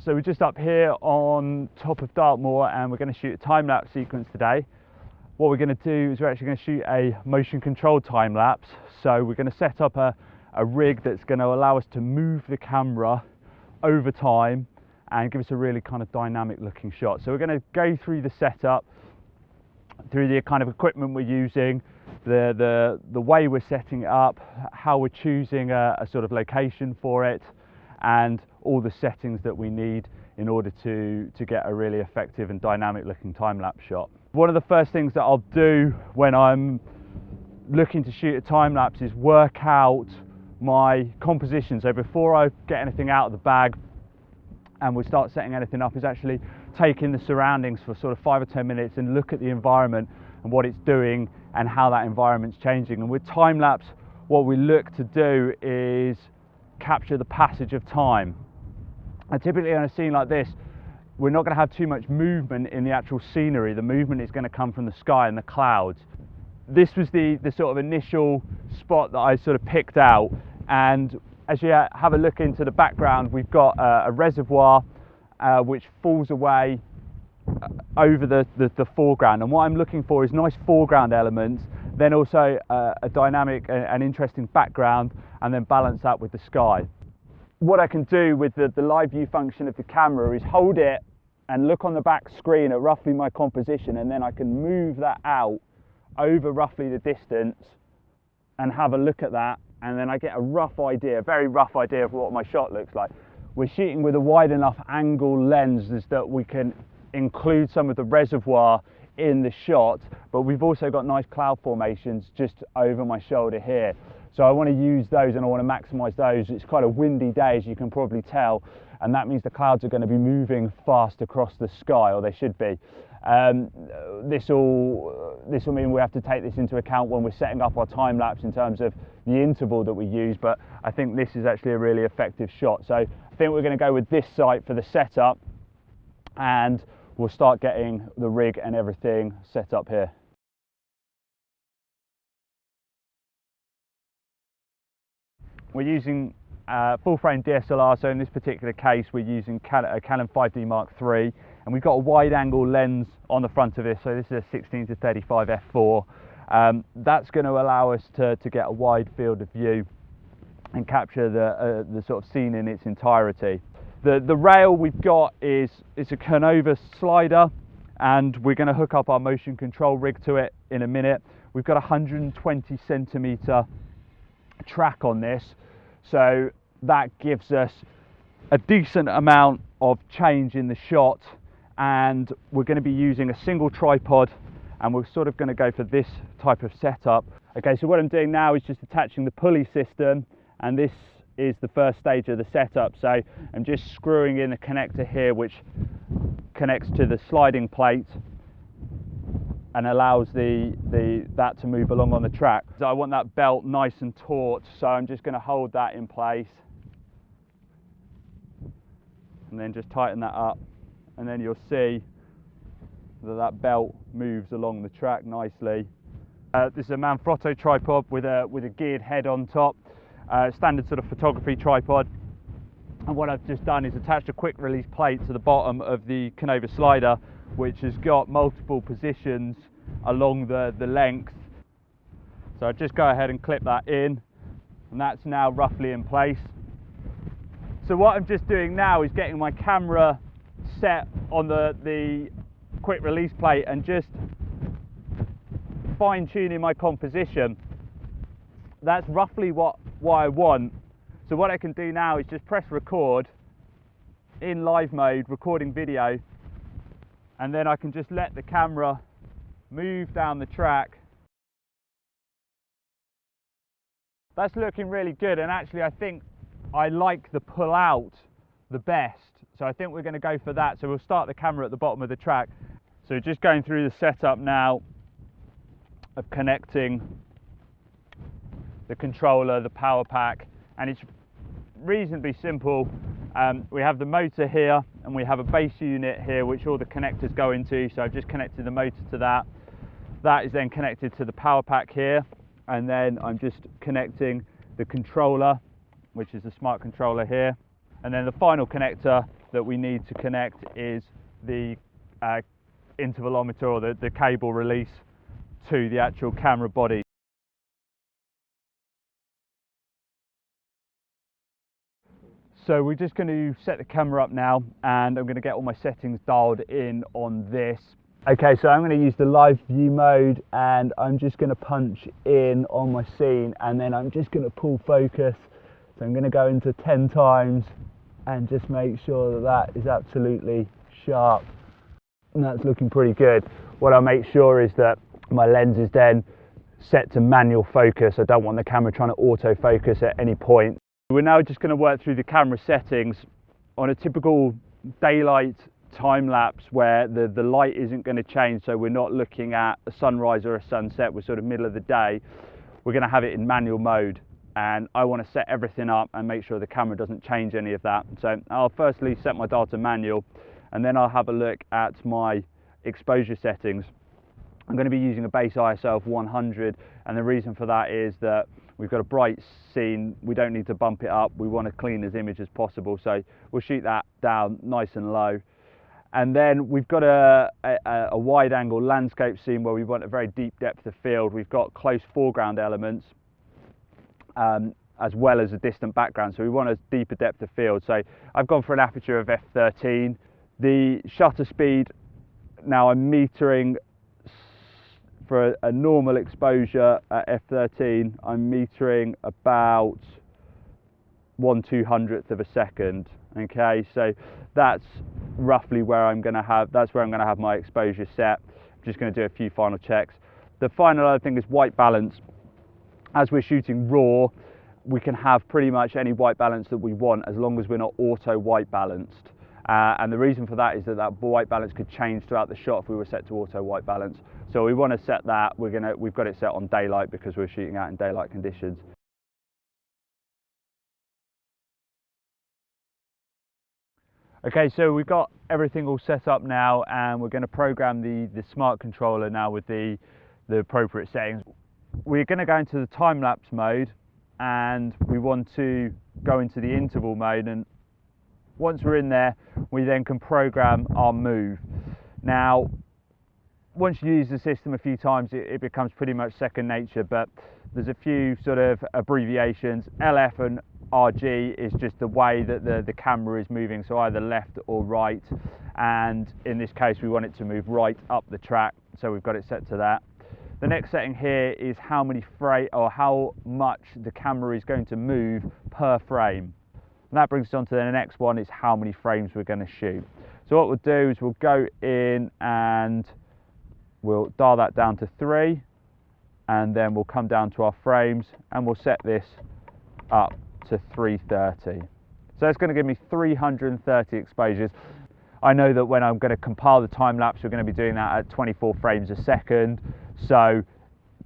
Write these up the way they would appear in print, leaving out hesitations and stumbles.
So we're just up here on top of Dartmoor and we're going to shoot a time-lapse sequence today. What we're going to do is we're actually going to shoot a motion controlled time-lapse. So we're going to set up a rig that's going to allow us to move the camera over time and give us a really kind of dynamic looking shot. So we're going to go through the setup, through the kind of equipment we're using, the way we're setting it up, how we're choosing a sort of location for it, and all the settings that we need in order to get a really effective and dynamic looking time-lapse shot. One of the first things that I'll do when I'm looking to shoot a time-lapse is work out my composition. So before I get anything out of the bag and we start setting anything up, is actually take in the surroundings for sort of 5 or 10 minutes and look at the environment and what it's doing and how that environment's changing. And with time-lapse, what we look to do is capture the passage of time. And typically on a scene like this, we're not going to have too much movement in the actual scenery. The movement is going to come from the sky and the clouds. This was the sort of initial spot that I sort of picked out, and as you have a look into the background, we've got a reservoir which falls away over the foreground, and what I'm looking for is nice foreground elements, then also a dynamic and interesting background, and then balance that with the sky. What I can do with the live view function of the camera is hold it and look on the back screen at roughly my composition, and then I can move that out over roughly the distance and have a look at that, and then I get a rough idea, a very rough idea of what my shot looks like. We're shooting with a wide enough angle lens that we can include some of the reservoir in the shot, but we've also got nice cloud formations just over my shoulder here. So I want to use those and I want to maximize those. It's quite a windy day, as you can probably tell, and that means the clouds are going to be moving fast across the sky, or they should be. This will mean we have to take this into account when we're setting up our time lapse in terms of the interval that we use, but I think this is actually a really effective shot. So I think we're going to go with this site for the setup, and we'll start getting the rig and everything set up here. We're using full frame DSLR, so in this particular case we're using a Canon 5D Mark III, and we've got a wide angle lens on the front of this, so this is a 16-35 f4. That's going to allow us to get a wide field of view and capture the sort of scene in its entirety. The rail we've got is a Canova slider, and we're going to hook up our motion control rig to it in a minute. We've got a 120 centimetre track on this, so that gives us a decent amount of change in the shot, and we're going to be using a single tripod, and we're sort of going to go for this type of setup. Okay, so what I'm doing now is just attaching the pulley system, and this is the first stage of the setup. So I'm just screwing in the connector here which connects to the sliding plate and allows that to move along on the track. So I want that belt nice and taut, so I'm just going to hold that in place and then just tighten that up, and then you'll see that belt moves along the track nicely. This is a Manfrotto tripod with a geared head on top, standard sort of photography tripod. And what I've just done is attached a quick release plate to the bottom of the Canova slider, which has got multiple positions along the length. So I'll just go ahead and clip that in, and that's now roughly in place. So what I'm just doing now is getting my camera set on the quick release plate and just fine tuning my composition. That's roughly what I want. So what I can do now is just press record in live mode, recording video, and then I can just let the camera move down the track. That's looking really good, and actually I think I like the pull out the best, so I think we're going to go for that. So we'll start the camera at the bottom of the track. So just going through the setup now of connecting the controller, the power pack, and it's reasonably simple. We have the motor here, and we have a base unit here which all the connectors go into, so I've just connected the motor to that. That is then connected to the power pack here, and then I'm just connecting the controller, which is the smart controller here, and then the final connector that we need to connect is the intervalometer, or the cable release to the actual camera body. So we're just going to set the camera up now, and I'm going to get all my settings dialed in on this. Okay, so I'm going to use the live view mode, and I'm just going to punch in on my scene, and then I'm just going to pull focus. So I'm going to go into 10 times and just make sure that is absolutely sharp, and that's looking pretty good. What I'll make sure is that my lens is then set to manual focus. I don't want the camera trying to autofocus at any point. We're now just going to work through the camera settings. On a typical daylight time lapse where the light isn't going to change, so we're not looking at a sunrise or a sunset, we're sort of middle of the day, we're going to have it in manual mode, and I want to set everything up and make sure the camera doesn't change any of that. So I'll firstly set my dial to manual, and then I'll have a look at my exposure settings. I'm going to be using a base ISO of 100, and the reason for that is that we've got a bright scene, we don't need to bump it up, we want to clean as image as possible, so we'll shoot that down nice and low. And then we've got a wide angle landscape scene where we want a very deep depth of field. We've got close foreground elements as well as a distant background, so we want a deeper depth of field. So I've gone for an aperture of f13. The shutter speed, now I'm metering for a normal exposure at f13, I'm metering about 1/200th of a second. Okay, so that's roughly where I'm going to have my exposure set. I'm just going to do a few final checks. The final other thing is white balance. As we're shooting raw, we can have pretty much any white balance that we want as long as we're not auto white balanced. And the reason for that is that white balance could change throughout the shot if we were set to auto white balance. So we want to set that. We've got it set on daylight because we're shooting out in daylight conditions. Okay, so we've got everything all set up now, and we're going to program the smart controller now with the appropriate settings. We're going to go into the time-lapse mode, and we want to go into the interval mode, and once we're in there, we then can program our move. Now, once you use the system a few times, it becomes pretty much second nature, but there's a few sort of abbreviations. LF and RG is just the way that the camera is moving, so either left or right, and in this case we want it to move right up the track, so we've got it set to that. The next setting here is how much the camera is going to move per frame. And that brings us on to the next one, is how many frames we're going to shoot. So what we'll do is we'll go in and we'll dial that down to 3, and then we'll come down to our frames and we'll set this up to 330. So it's going to give me 330 exposures. I know that when I'm going to compile the time lapse, we're going to be doing that at 24 frames a second. So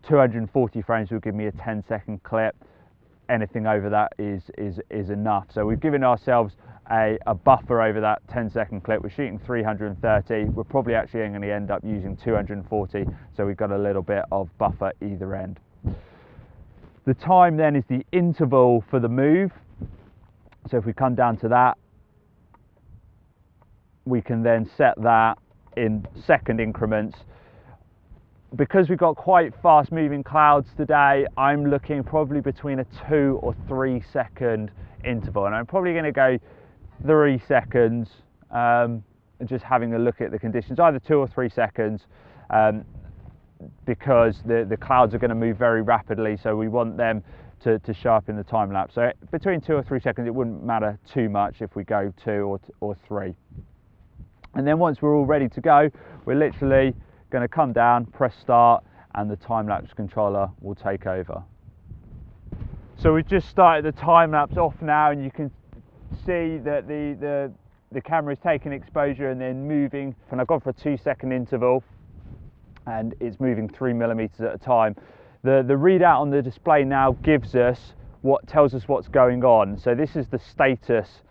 240 frames will give me a 10-second clip. Anything over that is enough. So we've given ourselves a buffer over that 10-second clip. We're shooting 330. We're probably actually going to end up using 240. So we've got a little bit of buffer either end. The time then is the interval for the move. So if we come down to that, we can then set that in second increments. Because we've got quite fast moving clouds today, I'm looking probably between a 2 or 3 second interval, and I'm probably going to go 3 seconds, and just having a look at the conditions, either 2 or 3 seconds, because the clouds are going to move very rapidly, so we want them to sharpen the time lapse. So between 2 or 3 seconds, it wouldn't matter too much if we go 2 or 3. And then once we're all ready to go, we're literally going to come down, press start, and the time-lapse controller will take over. So we've just started the time-lapse off now, and you can see that the camera is taking exposure and then moving. And I've gone for a 2-second interval, and it's moving 3 millimeters at a time. The readout on the display now tells us what's going on. So this is the status,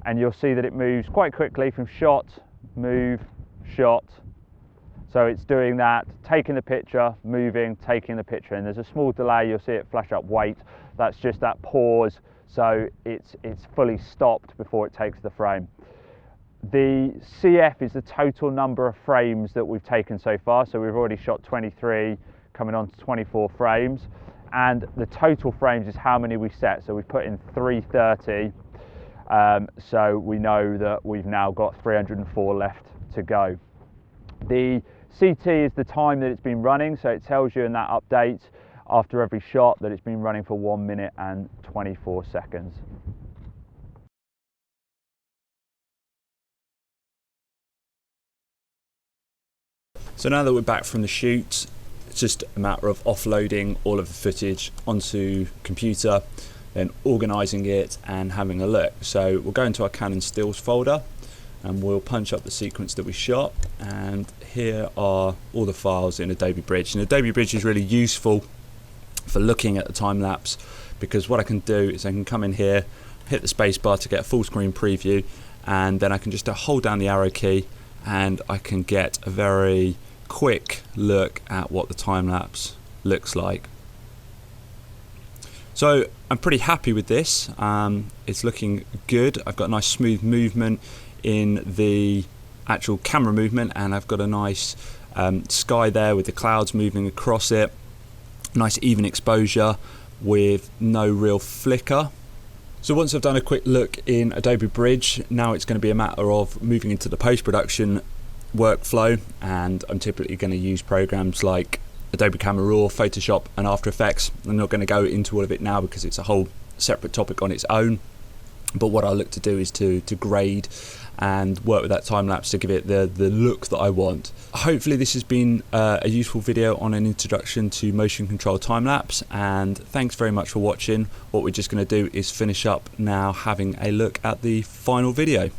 and you'll see that it moves quite quickly from shot, move, shot. So it's doing that, taking the picture, moving, taking the picture, and there's a small delay. You'll see it flash up wait. That's just that pause, so it's fully stopped before it takes the frame. The CF is the total number of frames that we've taken so far. So we've already shot 23, coming on to 24 frames. And the total frames is how many we set. So we've put in 330. So we know that we've now got 304 left to go. The CT is the time that it's been running. So it tells you in that update after every shot that it's been running for 1 minute and 24 seconds. So now that we're back from the shoot, it's just a matter of offloading all of the footage onto computer, then organising it and having a look. So we'll go into our Canon stills folder and we'll punch up the sequence that we shot, and here are all the files in Adobe Bridge. And Adobe Bridge is really useful for looking at the time lapse, because what I can do is I can come in here, hit the space bar to get a full screen preview, and then I can just hold down the arrow key and I can get a very quick look at what the time lapse looks like. So I'm pretty happy with this. It's looking good. I've got a nice smooth movement in the actual camera movement, and I've got a nice sky there with the clouds moving across it. Nice even exposure with no real flicker. So once I've done a quick look in Adobe Bridge, now it's going to be a matter of moving into the post-production workflow, and I'm typically going to use programs like Adobe Camera Raw, Photoshop and After Effects. I'm not going to go into all of it now because it's a whole separate topic on its own, but what I look to do is to grade and work with that time lapse to give it the look that I want. Hopefully this has been a useful video on an introduction to motion control time lapse, and thanks very much for watching. What we're just going to do is finish up now having a look at the final video.